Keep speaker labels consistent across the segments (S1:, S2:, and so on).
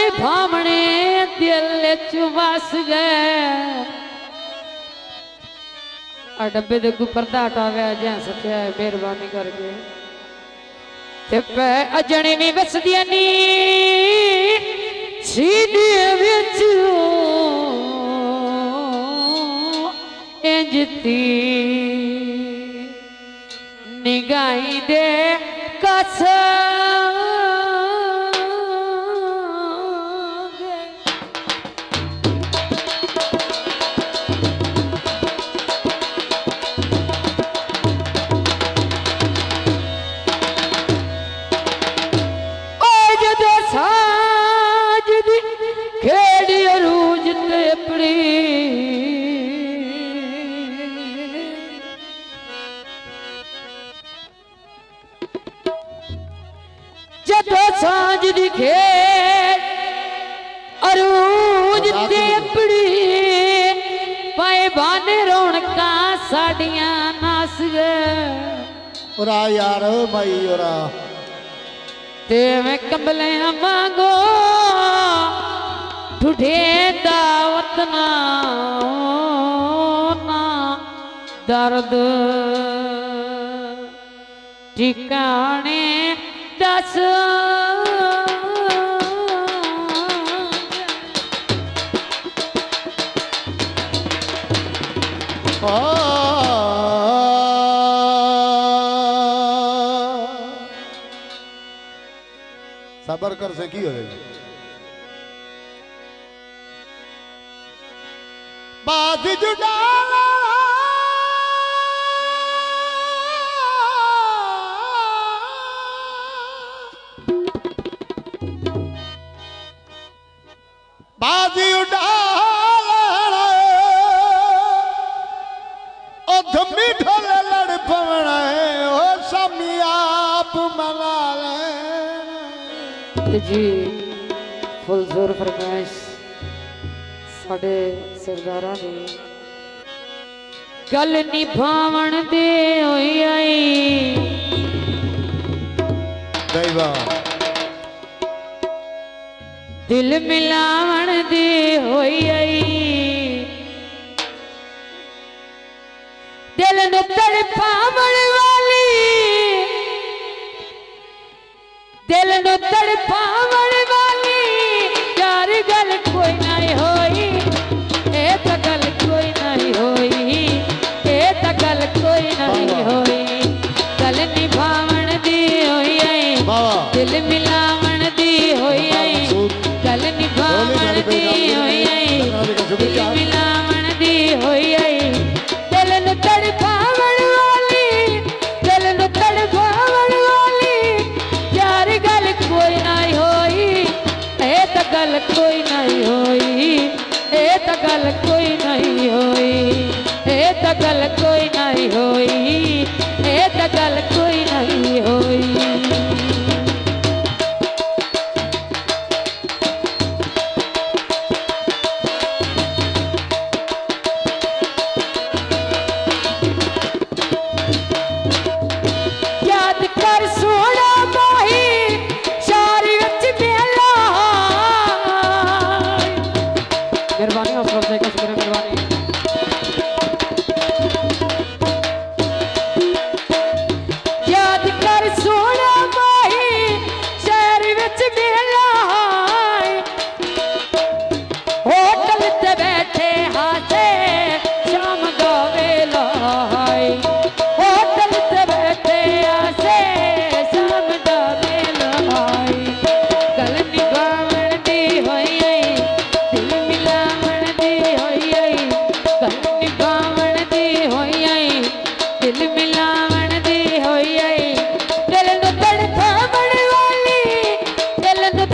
S1: निभावने दिल चुबस गए डब्बे दे को पर्दा हटावे जै सत्या मेहरबानी करके ते पे अजने नी वसदियां नी सीधे विच इंजती निगाही दे कसम सांझ दिखे अरूज तेपड़ी पाए बाने रौनका साड़ियां नास गए
S2: ओरा यार भाई ओरा
S1: ते मैं कंबले मांगो ठुठे दावत ना दर्द ठिकाने दस
S2: सबर कर से की हो बात जुड़ा बाजी उड़ाल ओ धम्मी ढोले लड़ पवना है ओ सामी आप मना ले
S1: जी फुल जोर फरमाइश साडे सरदारा ने गल निभावण दे होई आई
S2: दैवा
S1: दिल मिलावण दे होई आई दिल नु तड़पावण वाली दिल नु तड़पावण वाली यार गल कोई नहीं होई ए तो गल कोई नहीं होई ए तो गल कोई नहीं होई गल निभावण दी होई आई दिल मिलावण दी होई आई गल निभावण दी होई आई दिल मिलावण दी होई आई दिल नु तड़पावण वाली दिल नु तड़पावण वाली यार गल कोई नहीं होई ए तो गल कोई नहीं होई ए तो गल कोई नहीं होई ए तो गल कोई नहीं होई ए तो गल कोई नहीं होई मेहरबानी और सब का शुक्र मेहरबानी याद कर सोना माही शहर विच मेला होटल ते बैठे हाथे शाम दा वेला होटल ते बैठे हाथे शाम दा वेला गल निभावण दी होई आई दिल मिलावण दी होई आई गल निभावण दी होई आई दिल मिलावण दी होई आई दिल नु तड़पावण वाली दिल नु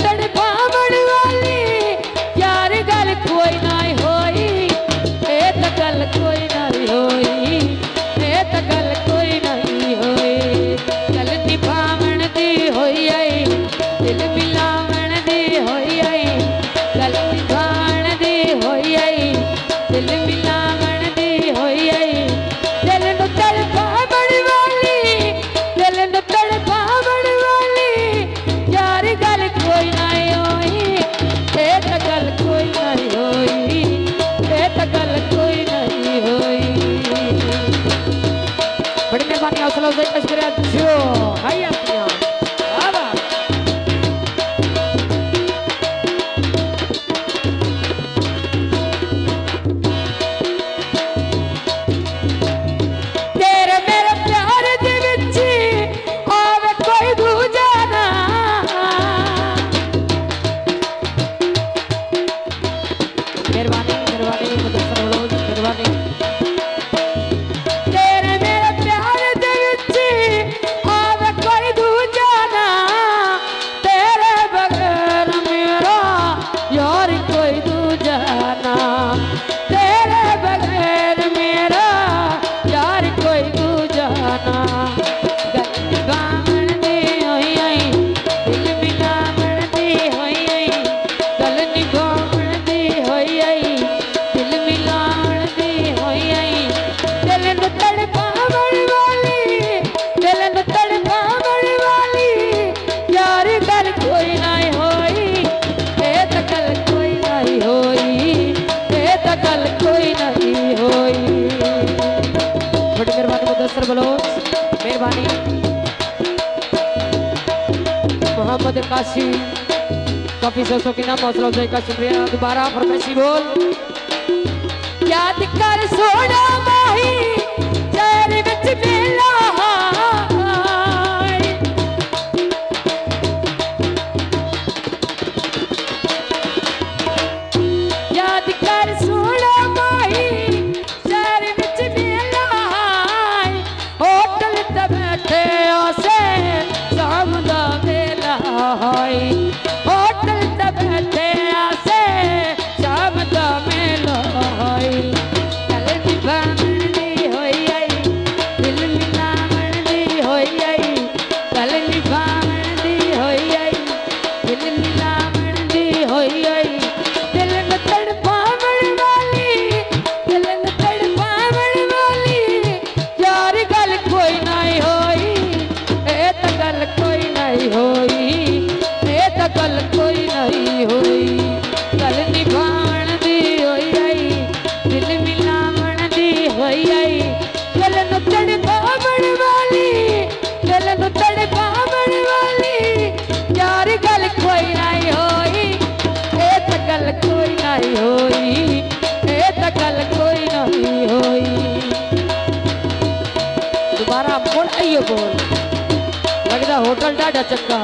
S1: मोहम्मद काशी काफी सौ की नाम हौसला अफजाई का शुक्रिया। दोबारा फरमाइशी बोल याद कर सोना माही शहर विच मेला याद कर सोना माही शहर विच मेला होटल ते बैठे आसे शाम दा वेला होटल ते बैठे आसे शाम दा मेला चल निभावन दी होई आई दिल मिलावन दी होई आई चल निभावन दी होई आई दिल मिलावन दी होई आई दिल न तड़पावन वाली दिल न तड़पावन वाली यार गल कोई नहीं होई ए त गल कोई नहीं होई ए त गल कोई नहीं होई गल निभावन दी होई आई दिल मिलावन दी होई आई दिल न तड़पावन वाली दिल न तड़पावन वाली यार गल कोई नहीं होई ए त गल कोई नहीं होई ए त गल कोई नहीं होई। दोबारा बोल आइयो बोल लगदा होटल डाडा चक्का